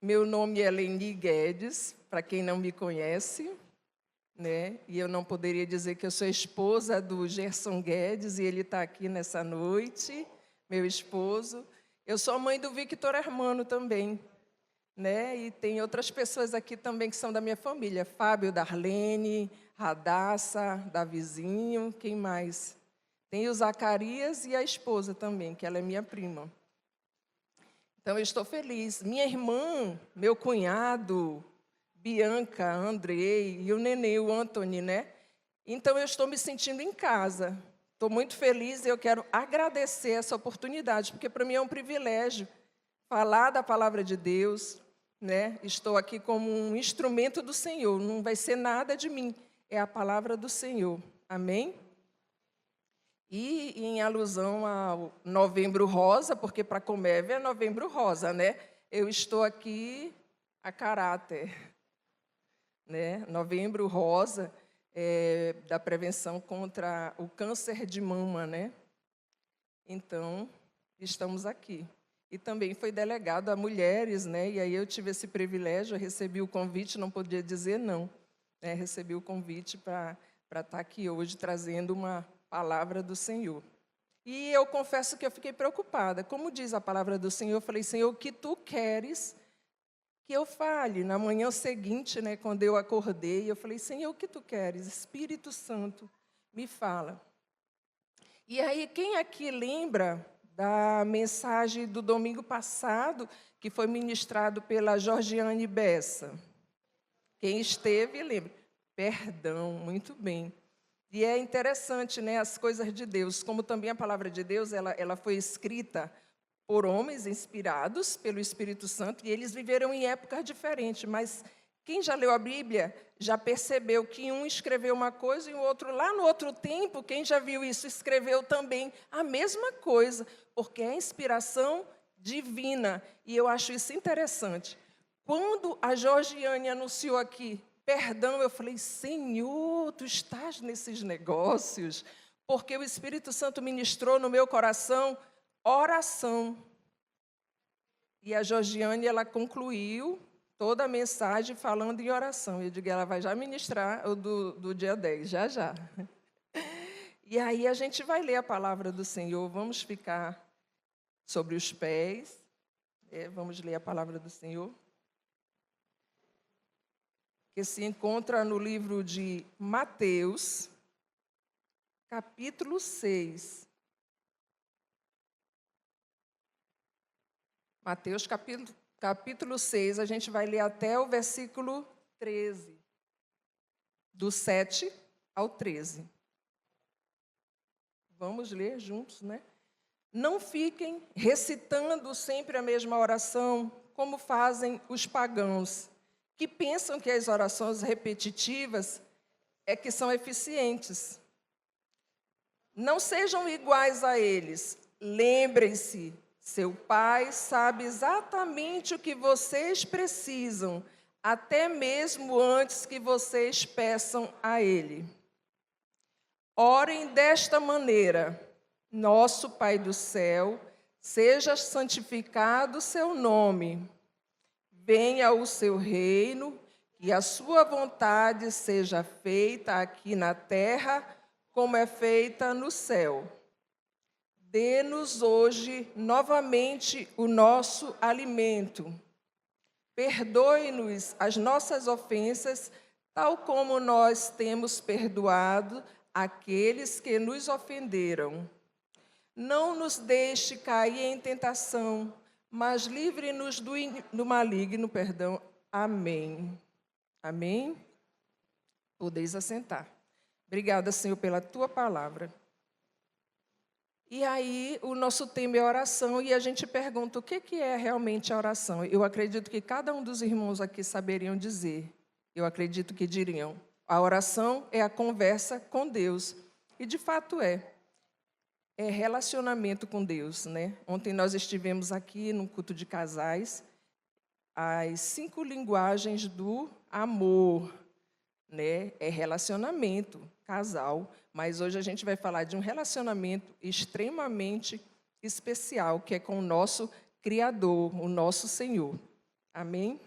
Meu nome é Leni Guedes, para quem não me conhece, né? E eu não poderia dizer que eu sou esposa do Gerson Guedes, e ele está aqui nessa noite, meu esposo. Eu sou a mãe do Victor Hermano também, né? E tem outras pessoas aqui também que são da minha família. Fábio, Darlene, Radassa, Davizinho, quem mais? Tem o Zacarias e a esposa também, que ela é minha prima. Então, eu estou feliz. Minha irmã, meu cunhado, Bianca, Andrei e o neném, o Anthony, né? Então, eu estou me sentindo em casa. Estou muito feliz e eu quero agradecer essa oportunidade, porque para mim é um privilégio falar da palavra de Deus, né? Estou aqui como um instrumento do Senhor, não vai ser nada de mim, é a palavra do Senhor. Amém? E em alusão ao Novembro Rosa, porque para a Comeve é Novembro Rosa, né? Eu estou aqui a caráter, né? Novembro Rosa da prevenção contra o câncer de mama, né? Então, estamos aqui. E também foi delegado a mulheres, né? E aí eu tive esse privilégio, eu recebi o convite, não podia dizer não, né? Recebi o convite para estar aqui hoje trazendo uma palavra do Senhor. E eu confesso que eu fiquei preocupada. Como diz a palavra do Senhor, eu falei, Senhor, o que Tu queres que eu fale? Na manhã seguinte, né, quando eu acordei, eu falei, Senhor, o que Tu queres? Espírito Santo, me fala. E aí, quem aqui lembra da mensagem do domingo passado, que foi ministrado pela Georgiane Bessa? Quem esteve, lembra. Perdão, muito bem. E é interessante, né, as coisas de Deus, como também a palavra de Deus, ela foi escrita por homens inspirados pelo Espírito Santo, e eles viveram em épocas diferentes, mas quem já leu a Bíblia já percebeu que um escreveu uma coisa e o outro, lá no outro tempo, quem já viu isso, escreveu também a mesma coisa, porque é inspiração divina, e eu acho isso interessante. Quando a Georgiane anunciou aqui, perdão, eu falei, Senhor, Tu estás nesses negócios, porque o Espírito Santo ministrou no meu coração oração. E a Georgiane, ela concluiu toda a mensagem falando em oração. Eu digo, ela vai já ministrar o do dia 10, já, já. E aí a gente vai ler a palavra do Senhor, vamos ficar sobre os pés, vamos ler a palavra do Senhor, que se encontra no livro de Mateus, capítulo 6. Mateus, capítulo 6, a gente vai ler até o versículo 13, do 7 ao 13. Vamos ler juntos, né? Não fiquem recitando sempre a mesma oração, como fazem os pagãos, que pensam que as orações repetitivas é que são eficientes. Não sejam iguais a eles. Lembrem-se, seu Pai sabe exatamente o que vocês precisam, até mesmo antes que vocês peçam a Ele. Orem desta maneira: Nosso Pai do céu, seja santificado o seu nome. Venha o seu reino, que a sua vontade seja feita aqui na terra, como é feita no céu. Dê-nos hoje novamente o nosso alimento. Perdoe-nos as nossas ofensas, tal como nós temos perdoado aqueles que nos ofenderam. Não nos deixe cair em tentação, mas livre-nos do maligno, perdão. Amém. Amém? Podeis assentar. Obrigada, Senhor, pela Tua palavra. E aí, o nosso tema é oração, e a gente pergunta o que é realmente a oração. Eu acredito que cada um dos irmãos aqui saberiam dizer. Eu acredito que diriam. A oração é a conversa com Deus. E, de fato, é relacionamento com Deus, né? Ontem nós estivemos aqui num culto de casais, as 5 linguagens do amor, né? É relacionamento, casal, mas hoje a gente vai falar de um relacionamento extremamente especial, que é com o nosso Criador, o nosso Senhor. Amém?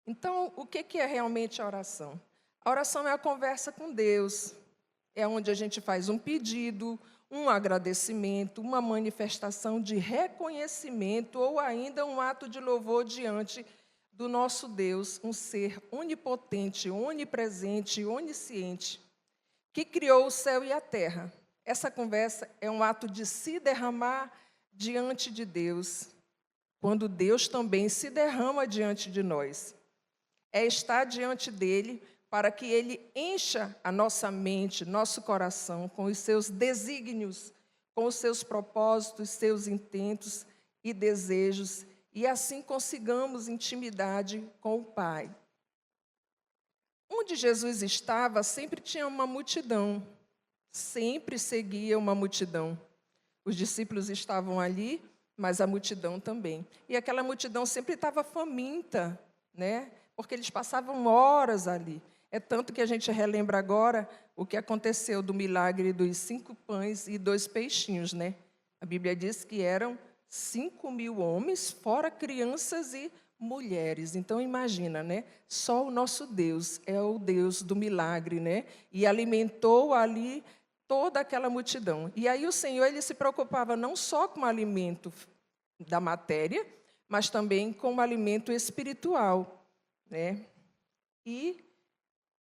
Então, o que é realmente a oração? A oração é a conversa com Deus. É onde a gente faz um pedido, um agradecimento, uma manifestação de reconhecimento ou ainda um ato de louvor diante do nosso Deus, um ser onipotente, onipresente, onisciente, que criou o céu e a terra. Essa conversa é um ato de se derramar diante de Deus, quando Deus também se derrama diante de nós. É estar diante dele para que ele encha a nossa mente, nosso coração, com os seus desígnios, com os seus propósitos, seus intentos e desejos, e assim consigamos intimidade com o Pai. Onde Jesus estava, sempre tinha uma multidão, sempre seguia uma multidão. Os discípulos estavam ali, mas a multidão também. E aquela multidão sempre estava faminta, né? Porque eles passavam horas ali. É tanto que a gente relembra agora o que aconteceu do milagre dos 5 pães e 2 peixinhos, né? A Bíblia diz que eram 5.000 homens, fora crianças e mulheres. Então, imagina, né? Só o nosso Deus é o Deus do milagre, né? E alimentou ali toda aquela multidão. E aí o Senhor, ele se preocupava não só com o alimento da matéria, mas também com o alimento espiritual, né? E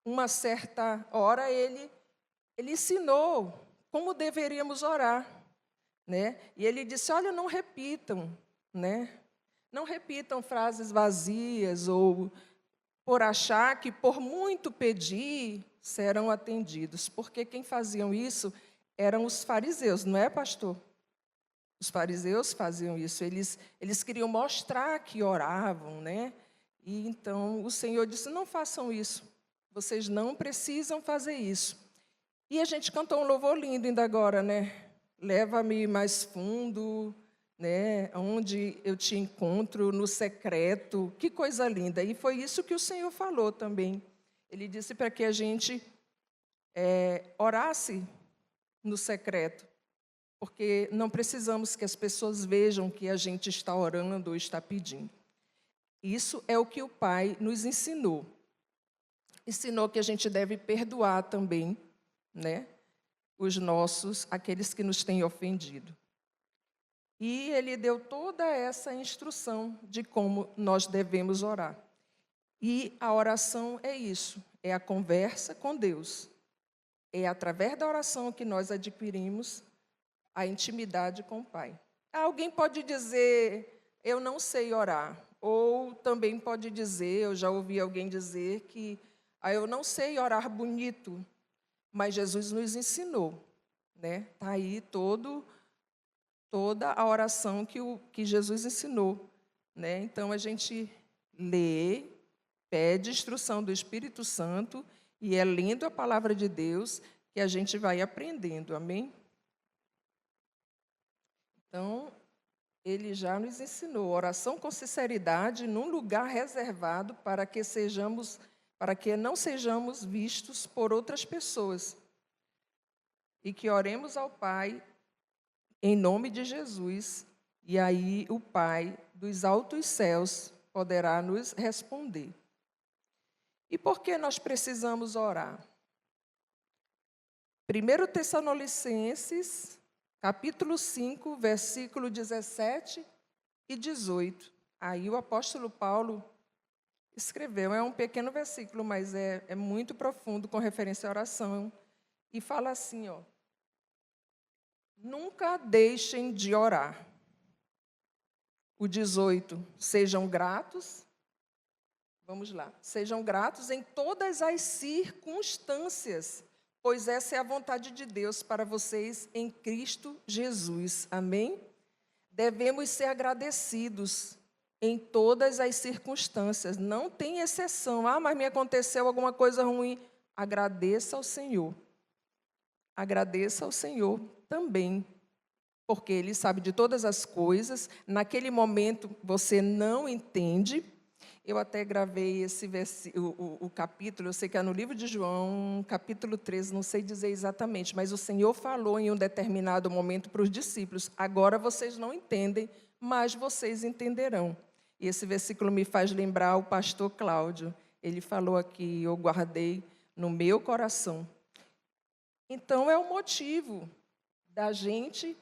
uma certa hora ele ensinou como deveríamos orar, né? E ele disse: olha, não repitam, né? Não repitam frases vazias ou por achar que por muito pedir serão atendidos, porque quem faziam isso eram os fariseus, não é, pastor? Os fariseus faziam isso, eles queriam mostrar que oravam, né? E então o Senhor disse: não façam isso, vocês não precisam fazer isso. E a gente cantou um louvor lindo ainda agora, né? Leva-me mais fundo, né? Onde eu te encontro no secreto. Que coisa linda. E foi isso que o Senhor falou também. Ele disse para que a gente orasse no secreto, porque não precisamos que as pessoas vejam que a gente está orando ou está pedindo. Isso é o que o Pai nos ensinou. Ensinou que a gente deve perdoar também, né? Aqueles que nos têm ofendido. E ele deu toda essa instrução de como nós devemos orar. E a oração é isso, é a conversa com Deus. É através da oração que nós adquirimos a intimidade com o Pai. Alguém pode dizer: eu não sei orar. Ou também pode dizer, eu já ouvi alguém dizer que eu não sei orar bonito, mas Jesus nos ensinou, né? Está aí toda a oração que Jesus ensinou, né? Então a gente lê, pede instrução do Espírito Santo, e é lendo a palavra de Deus que a gente vai aprendendo, amém? Então, ele já nos ensinou oração com sinceridade num lugar reservado para que não sejamos vistos por outras pessoas. E que oremos ao Pai em nome de Jesus, e aí o Pai dos altos céus poderá nos responder. E por que nós precisamos orar? 1 Tessalonicenses, capítulo 5, versículo 17 e 18. Aí o apóstolo Paulo escreveu, é um pequeno versículo, mas é muito profundo com referência à oração. E fala assim, ó: nunca deixem de orar. O 18, sejam gratos. Vamos lá. Sejam gratos em todas as circunstâncias, pois essa é a vontade de Deus para vocês em Cristo Jesus. Amém? Devemos ser agradecidos em todas as circunstâncias. Não tem exceção. Mas me aconteceu alguma coisa ruim. Agradeça ao Senhor. Agradeça ao Senhor também, porque Ele sabe de todas as coisas. Naquele momento você não entende. Eu até gravei o capítulo, eu sei que é no livro de João, capítulo 13, não sei dizer exatamente, mas o Senhor falou em um determinado momento para os discípulos: agora vocês não entendem, mas vocês entenderão. E esse versículo me faz lembrar o pastor Cláudio. Ele falou aqui, eu guardei no meu coração. Então, é o motivo da gente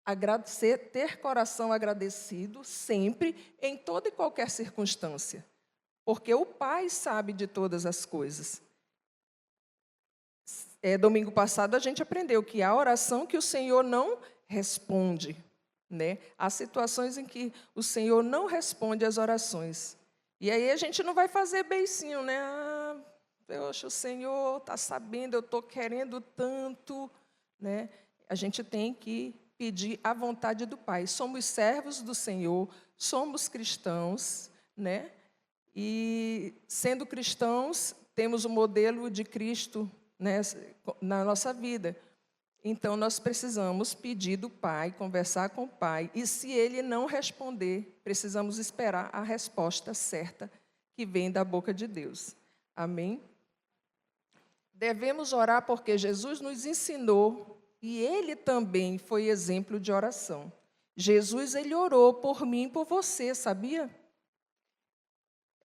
agradecer, ter coração agradecido sempre, em toda e qualquer circunstância. Porque o Pai sabe de todas as coisas. Domingo passado a gente aprendeu que há oração que o Senhor não responde, né? Há situações em que o Senhor não responde às orações. E aí a gente não vai fazer beicinho, né? Poxa, o Senhor está sabendo, eu estou querendo tanto, né? A gente tem que pedir a vontade do Pai. Somos servos do Senhor, somos cristãos, né? E, sendo cristãos, temos o modelo de Cristo, né, na nossa vida. Então, nós precisamos pedir do Pai, conversar com o Pai. E, se Ele não responder, precisamos esperar a resposta certa que vem da boca de Deus. Amém? Devemos orar porque Jesus nos ensinou e Ele também foi exemplo de oração. Jesus, Ele orou por mim e por você, sabia?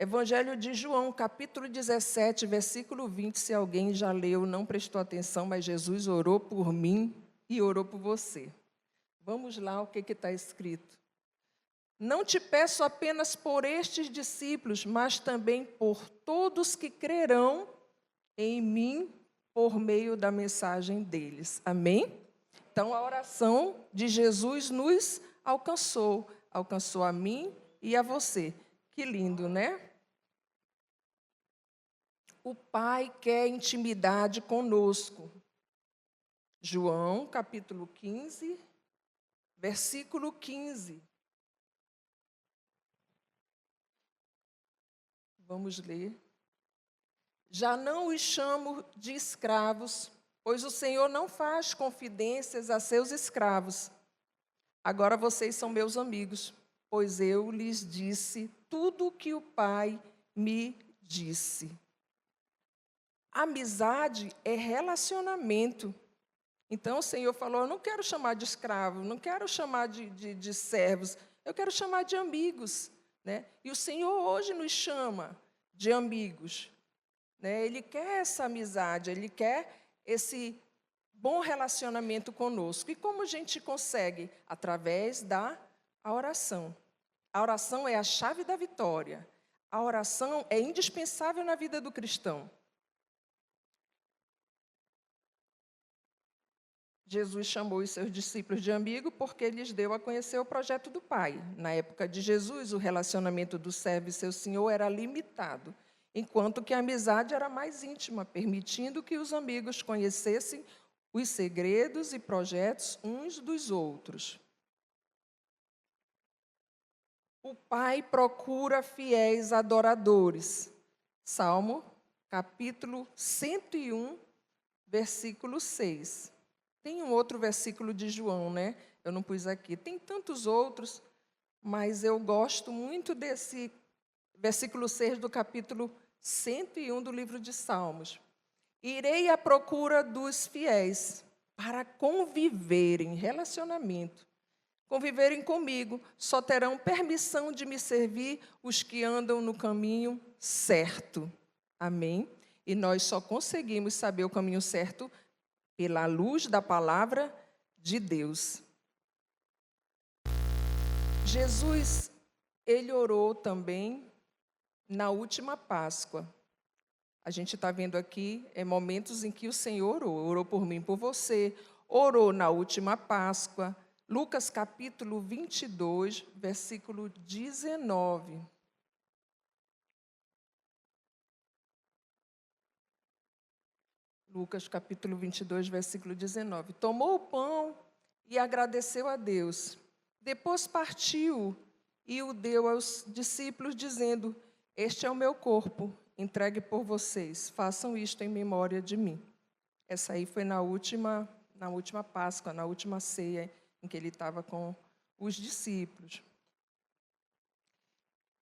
Evangelho de João, capítulo 17, versículo 20, se alguém já leu, não prestou atenção, mas Jesus orou por mim e orou por você. Vamos lá, o que está escrito. Não te peço apenas por estes discípulos, mas também por todos que crerão em mim por meio da mensagem deles. Amém? Então, a oração de Jesus nos alcançou a mim e a você. Que lindo, né? O Pai quer intimidade conosco. João, capítulo 15, versículo 15. Vamos ler. Já não os chamo de escravos, pois o Senhor não faz confidências a seus escravos. Agora vocês são meus amigos, pois eu lhes disse tudo o que o Pai me disse. Amizade é relacionamento. Então o Senhor falou, eu não quero chamar de escravo, não quero chamar de servos, eu quero chamar de amigos, né? E o Senhor hoje nos chama de amigos, né? Ele quer essa amizade, Ele quer esse bom relacionamento conosco. E como a gente consegue? Através da oração. A oração é a chave da vitória. A oração é indispensável na vida do cristão. Jesus chamou os seus discípulos de amigo porque lhes deu a conhecer o projeto do Pai. Na época de Jesus, o relacionamento do servo e seu senhor era limitado, enquanto que a amizade era mais íntima, permitindo que os amigos conhecessem os segredos e projetos uns dos outros. O Pai procura fiéis adoradores. Salmo, capítulo 101, versículo 6. Tem um outro versículo de João, né? Eu não pus aqui. Tem tantos outros, mas eu gosto muito desse versículo 6 do capítulo 101 do livro de Salmos. Irei à procura dos fiéis para conviverem, relacionamento. Conviverem comigo, só terão permissão de me servir os que andam no caminho certo. Amém? E nós só conseguimos saber o caminho certo pela luz da palavra de Deus. Jesus, Ele orou também na última Páscoa. A gente está vendo aqui momentos em que o Senhor orou por mim, por você, orou na última Páscoa. Lucas capítulo 22, versículo 19. Lucas capítulo 22, versículo 19. Tomou o pão e agradeceu a Deus. Depois partiu e o deu aos discípulos, dizendo, este é o meu corpo, entregue por vocês. Façam isto em memória de mim. Essa aí foi na última Páscoa, na última ceia, em que ele estava com os discípulos.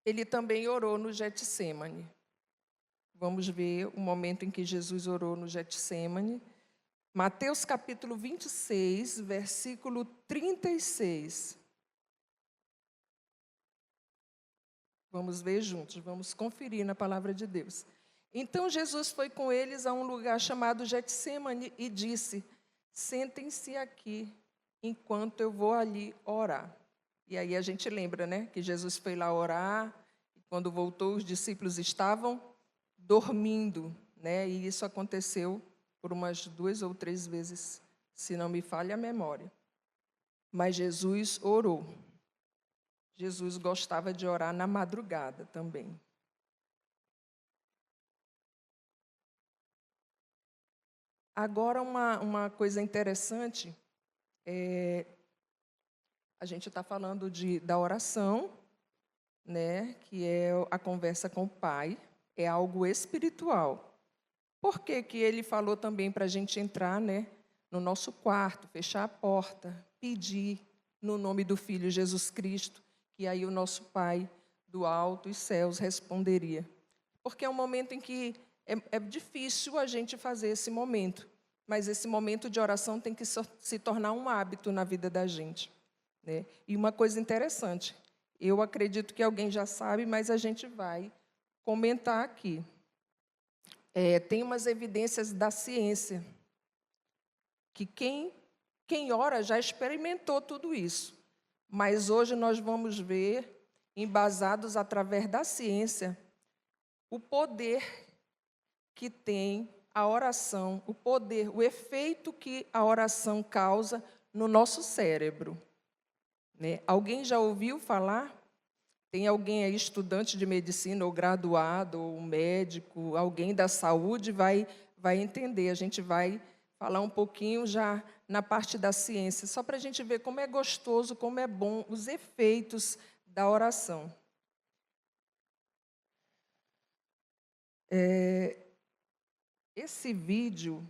Ele também orou no Getsêmani. Vamos ver o momento em que Jesus orou no Getsêmani. Mateus capítulo 26, versículo 36. Vamos ver juntos, vamos conferir na palavra de Deus. Então Jesus foi com eles a um lugar chamado Getsêmani e disse: sentem-se aqui, enquanto eu vou ali orar. E aí a gente lembra, né, que Jesus foi lá orar, e quando voltou os discípulos estavam dormindo, né, e isso aconteceu por umas 2 ou 3 vezes, se não me falha a memória. Mas Jesus orou. Jesus gostava de orar na madrugada também. Agora, uma coisa interessante, a gente está falando da oração, né, que é a conversa com o Pai, é algo espiritual. Por que que ele falou também para a gente entrar, né, no nosso quarto, fechar a porta, pedir no nome do Filho Jesus Cristo, que aí o nosso Pai do alto e céus responderia? Porque é um momento em que é difícil a gente fazer esse momento, mas esse momento de oração tem que se tornar um hábito na vida da gente, né? E uma coisa interessante, eu acredito que alguém já sabe, mas a gente vai comentar aqui. Tem umas evidências da ciência, que quem ora já experimentou tudo isso, mas hoje nós vamos ver, embasados através da ciência, o poder que tem a oração, o poder, o efeito que a oração causa no nosso cérebro, né? Alguém já ouviu falar? Tem alguém aí, estudante de medicina, ou graduado, ou médico, alguém da saúde vai entender. A gente vai falar um pouquinho já na parte da ciência, só para a gente ver como é gostoso, como é bom os efeitos da oração. Esse vídeo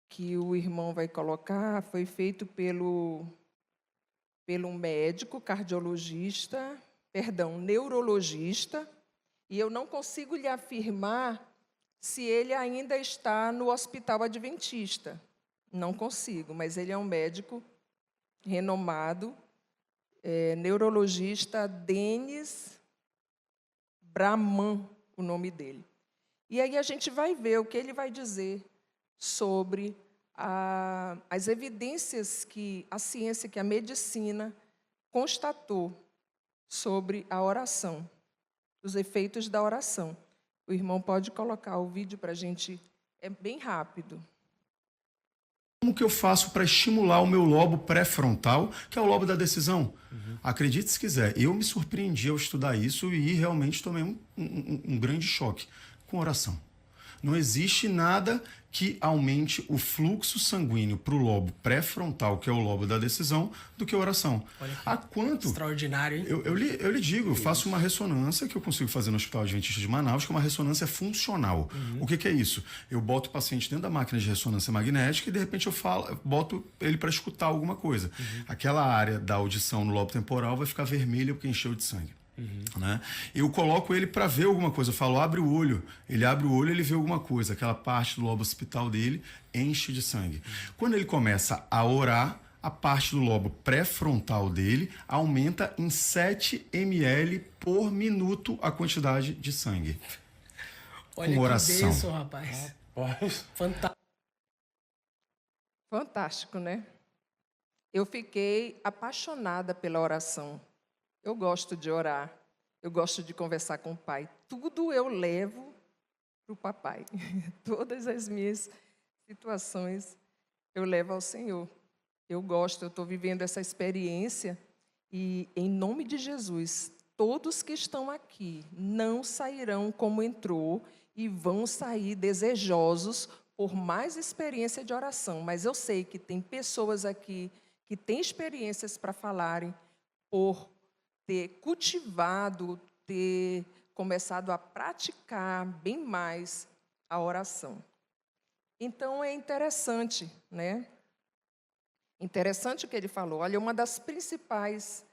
que o irmão vai colocar foi feito pelo médico neurologista, e eu não consigo lhe afirmar se ele ainda está no Hospital Adventista. Não consigo, mas ele é um médico renomado, neurologista Denis Brahman, o nome dele. E aí a gente vai ver o que ele vai dizer sobre as evidências que a ciência, que a medicina constatou sobre a oração, os efeitos da oração. O irmão pode colocar o vídeo para a gente, é bem rápido. Como que eu faço para estimular o meu lobo pré-frontal, que é o lobo da decisão? Acredite se quiser, eu me surpreendi ao estudar isso e realmente tomei um grande choque com oração. Não existe nada que aumente o fluxo sanguíneo para o lobo pré-frontal, que é o lobo da decisão, do que a oração. Há quanto? Extraordinário, hein? Eu lhe digo, eu faço uma ressonância que eu consigo fazer no Hospital Adventista de Manaus, que é uma ressonância funcional. O que é isso? Eu boto o paciente dentro da máquina de ressonância magnética e, de repente, eu boto ele para escutar alguma coisa. Aquela área da audição no lobo temporal vai ficar vermelha porque encheu de sangue. Né? Eu coloco ele para ver alguma coisa, eu falo, abre o olho, ele abre o olho, ele vê alguma coisa, aquela parte do lobo occipital dele enche de sangue. Quando ele começa a orar, a parte do lobo pré-frontal dele aumenta em 7 ml por minuto a quantidade de sangue. Olha com oração. Que bênção, rapaz. Fantástico. Fantástico, né? Eu fiquei apaixonada pela oração. Eu gosto de orar, eu gosto de conversar com o Pai. Tudo eu levo para o papai. Todas as minhas situações eu levo ao Senhor. Eu estou vivendo essa experiência e, em nome de Jesus, todos que estão aqui não sairão como entrou e vão sair desejosos por mais experiência de oração. Mas eu sei que tem pessoas aqui que têm experiências para falarem por ter cultivado, ter começado a praticar bem mais a oração. Então, é interessante, né? Interessante o que ele falou. Olha, uma das principais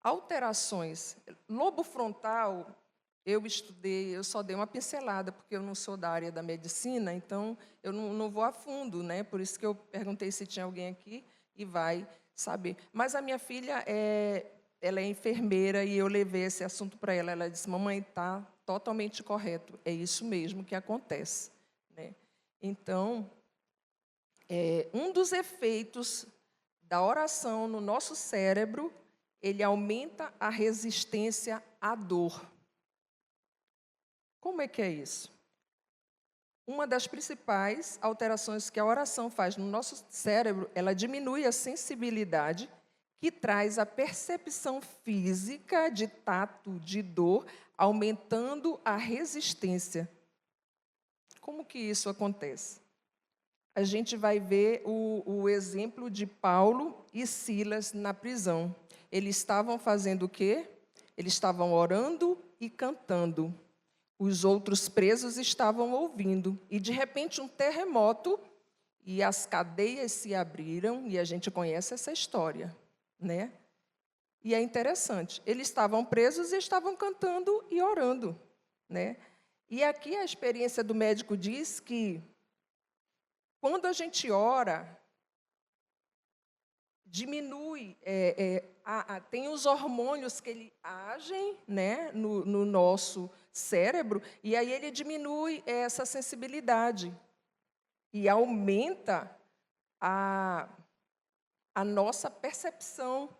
alterações. Lobo frontal, eu estudei, eu só dei uma pincelada, porque eu não sou da área da medicina, então eu não vou a fundo, né? Por isso que eu perguntei se tinha alguém aqui e vai saber. Mas a minha filha ela é enfermeira e eu levei esse assunto para ela. Ela disse, mamãe, está totalmente correto. É isso mesmo que acontece, né? Então, um dos efeitos da oração no nosso cérebro, ele aumenta a resistência à dor. Como é que é isso? Uma das principais alterações que a oração faz no nosso cérebro, ela diminui a sensibilidade, que traz a percepção física de tato, de dor, aumentando a resistência. Como que isso acontece? A gente vai ver o exemplo de Paulo e Silas na prisão. Eles estavam fazendo o quê? Eles estavam orando e cantando. Os outros presos estavam ouvindo. E, de repente, um terremoto e as cadeias se abriram, e a gente conhece essa história, né? E é interessante. Eles estavam presos e estavam cantando e orando, né? E aqui a experiência do médico diz que, quando a gente ora, diminui, tem os hormônios que ele agem, né, no nosso cérebro, e aí ele diminui essa sensibilidade e aumenta a nossa percepção.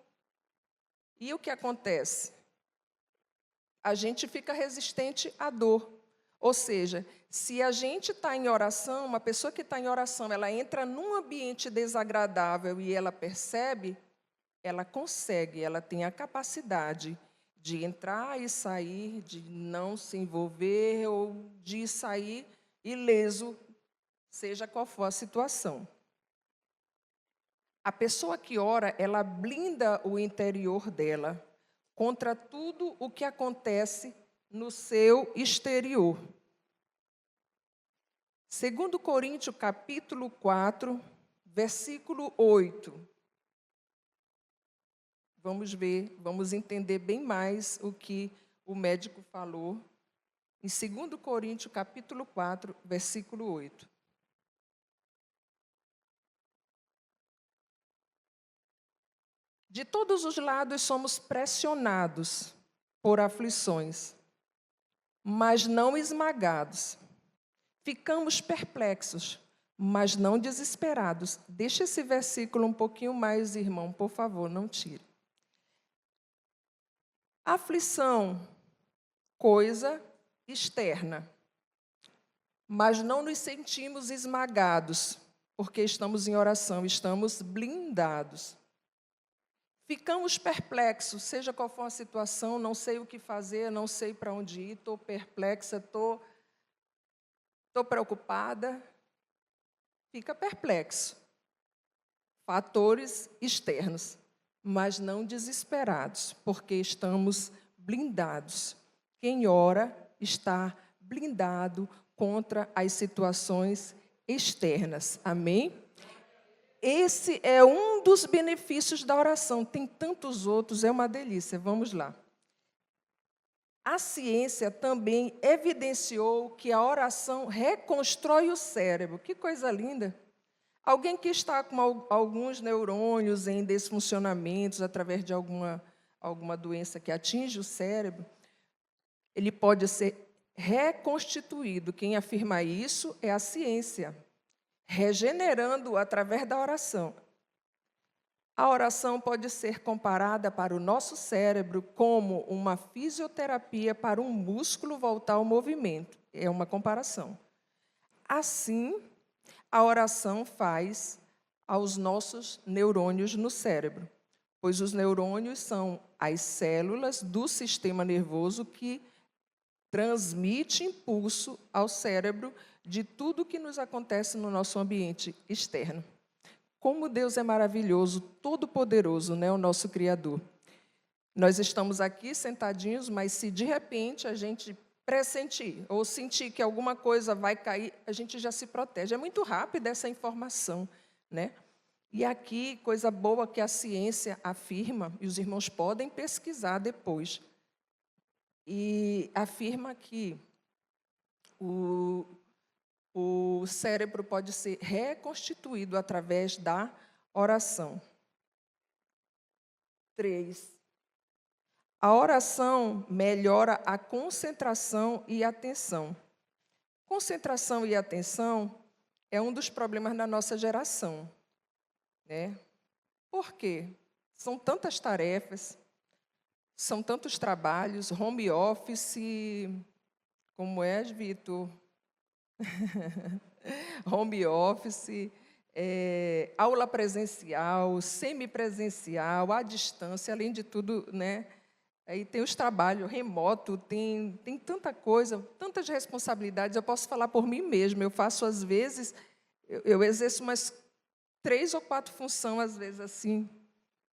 E o que acontece? A gente fica resistente à dor. Ou seja, se a gente está em oração, uma pessoa que está em oração, ela entra num ambiente desagradável e ela percebe, ela consegue, ela tem a capacidade de entrar e sair, de não se envolver ou de sair ileso, seja qual for a situação. A pessoa que ora, ela blinda o interior dela contra tudo o que acontece no seu exterior. 2 Coríntios, capítulo 4, versículo 8. Vamos ver, vamos entender bem mais o que o médico falou. Em 2 Coríntios, capítulo 4, versículo 8. De todos os lados somos pressionados por aflições, mas não esmagados. Ficamos perplexos, mas não desesperados. Deixa esse versículo um pouquinho mais, irmão, por favor, não tire. Aflição, coisa externa, mas não nos sentimos esmagados, porque estamos em oração, estamos blindados. Ficamos perplexos, seja qual for a situação, não sei o que fazer, não sei para onde ir, estou perplexa, estou preocupada. Fica perplexo. Fatores externos, mas não desesperados, porque estamos blindados. Quem ora está blindado contra as situações externas. Amém? Esse é um dos benefícios da oração. Tem tantos outros, é uma delícia. Vamos lá. A ciência também evidenciou que a oração reconstrói o cérebro. Que coisa linda! Alguém que está com alguns neurônios em desfuncionamentos através de alguma doença que atinge o cérebro, ele pode ser reconstituído. Quem afirma isso é a ciência, regenerando através da oração. A oração pode ser comparada para o nosso cérebro como uma fisioterapia para um músculo voltar ao movimento. É uma comparação. Assim, a oração faz aos nossos neurônios no cérebro, pois os neurônios são as células do sistema nervoso que transmite impulso ao cérebro de tudo que nos acontece no nosso ambiente externo. Como Deus é maravilhoso, todo-poderoso, né, o nosso Criador. Nós estamos aqui sentadinhos, mas se de repente a gente pressentir ou sentir que alguma coisa vai cair, a gente já se protege. É muito rápida essa informação, né? E aqui, coisa boa que a ciência afirma, e os irmãos podem pesquisar depois, e afirma que o cérebro pode ser reconstituído através da oração. 3. A oração melhora a concentração e atenção. Concentração e atenção é um dos problemas da nossa geração, né? Por quê? São tantas tarefas, são tantos trabalhos, home office, como é, Vitor? Home office, aula presencial, semipresencial, à distância, além de tudo, né? Aí tem os trabalhos remoto, tem tanta coisa, tantas responsabilidades. Eu posso falar por mim mesma. Eu faço, às vezes, eu exerço umas 3 ou 4 funções, às vezes, assim,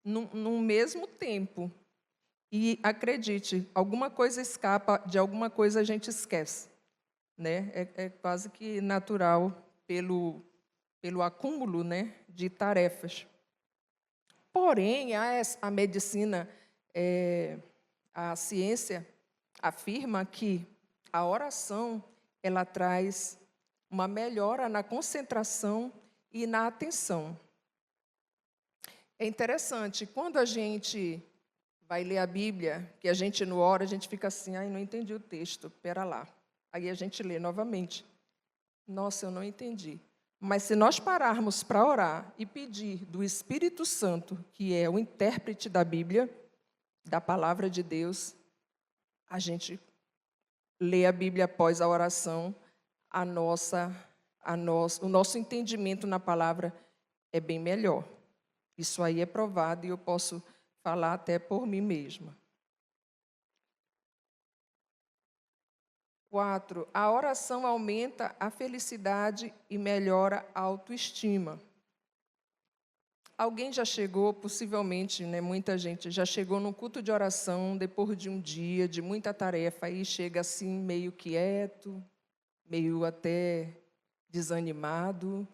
no mesmo tempo. E, acredite, alguma coisa escapa, de alguma coisa a gente esquece, né? É quase que natural pelo acúmulo, né, de tarefas. Porém, a medicina, a ciência afirma que a oração ela traz uma melhora na concentração e na atenção. É interessante, quando a gente vai ler a Bíblia, que a gente não ora, a gente fica assim, ai, não entendi o texto, pera lá. Aí a gente lê novamente. Nossa, eu não entendi. Mas se nós pararmos para orar e pedir do Espírito Santo, que é o intérprete da Bíblia, da palavra de Deus, a gente lê a Bíblia após a oração, o nosso entendimento na palavra é bem melhor. Isso aí é provado e eu posso falar até por mim mesma. 4. A oração aumenta a felicidade e melhora a autoestima. Alguém já chegou, possivelmente, né, muita gente já chegou num culto de oração depois de um dia de muita tarefa e chega assim meio quieto, meio até desanimado,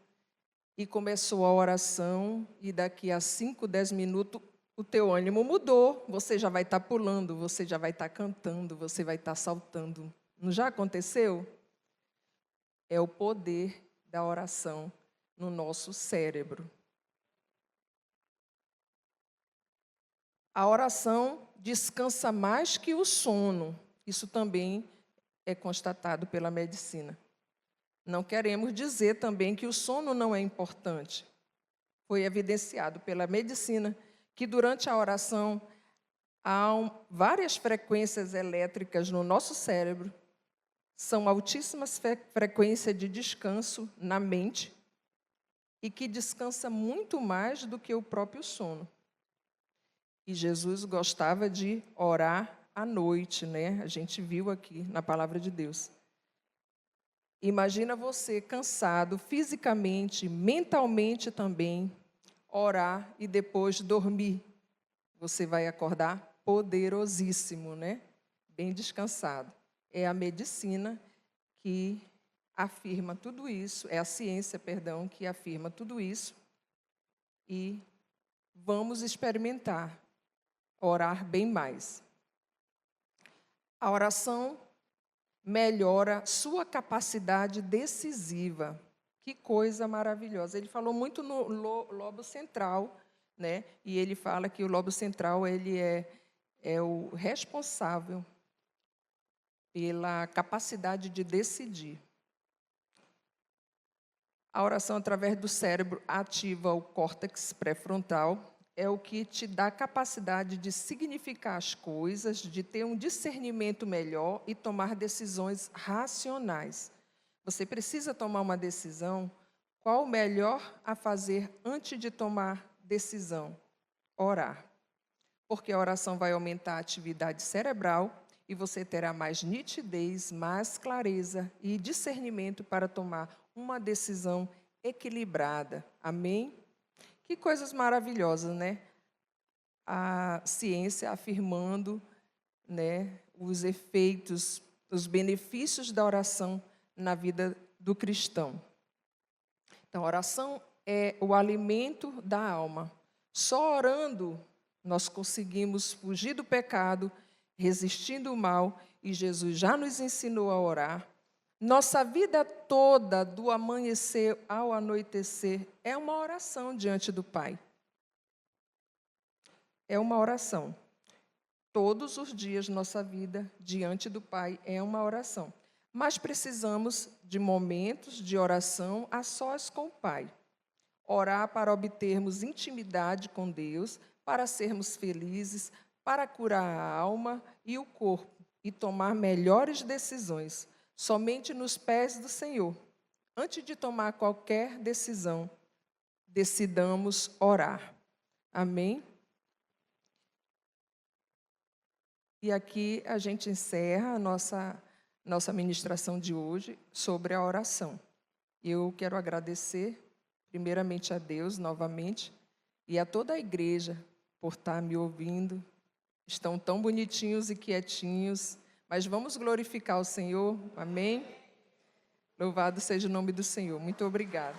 e começou a oração e daqui a 5, 10 minutos o teu ânimo mudou, você já vai estar pulando, você já vai estar cantando, você vai estar saltando. Não já aconteceu? É o poder da oração no nosso cérebro. A oração descansa mais que o sono. Isso também é constatado pela medicina. Não queremos dizer também que o sono não é importante. Foi evidenciado pela medicina que durante a oração há várias frequências elétricas no nosso cérebro. São altíssimas frequências de descanso na mente e que descansa muito mais do que o próprio sono. E Jesus gostava de orar à noite, né? A gente viu aqui na palavra de Deus. Imagina você cansado fisicamente, mentalmente também, orar e depois dormir. Você vai acordar poderosíssimo, né? Bem descansado. É a medicina que afirma tudo isso, é a ciência, perdão, que afirma tudo isso. E vamos experimentar orar bem mais. A oração melhora sua capacidade decisiva. Que coisa maravilhosa. Ele falou muito no lobo central, né? E ele fala que o lobo central ele é o responsável pela capacidade de decidir. A oração através do cérebro ativa o córtex pré-frontal, é o que te dá a capacidade de significar as coisas, de ter um discernimento melhor e tomar decisões racionais. Você precisa tomar uma decisão, qual o melhor a fazer antes de tomar decisão? Orar. Porque a oração vai aumentar a atividade cerebral e você terá mais nitidez, mais clareza e discernimento para tomar uma decisão equilibrada. Amém? Que coisas maravilhosas, né? A ciência afirmando, né, os efeitos, os benefícios da oração na vida do cristão. Então, a oração é o alimento da alma. Só orando nós conseguimos fugir do pecado, resistindo ao mal, e Jesus já nos ensinou a orar. Nossa vida toda, do amanhecer ao anoitecer, é uma oração diante do Pai. É uma oração. Todos os dias nossa vida diante do Pai é uma oração. Mas precisamos de momentos de oração a sós com o Pai. Orar para obtermos intimidade com Deus, para sermos felizes, para curar a alma e o corpo e tomar melhores decisões, somente nos pés do Senhor. Antes de tomar qualquer decisão, decidamos orar. Amém? E aqui a gente encerra a nossa ministração de hoje sobre a oração. Eu quero agradecer primeiramente a Deus novamente e a toda a igreja por estar me ouvindo. Estão tão bonitinhos e quietinhos, mas vamos glorificar o Senhor. Amém? Louvado seja o nome do Senhor. Muito obrigada.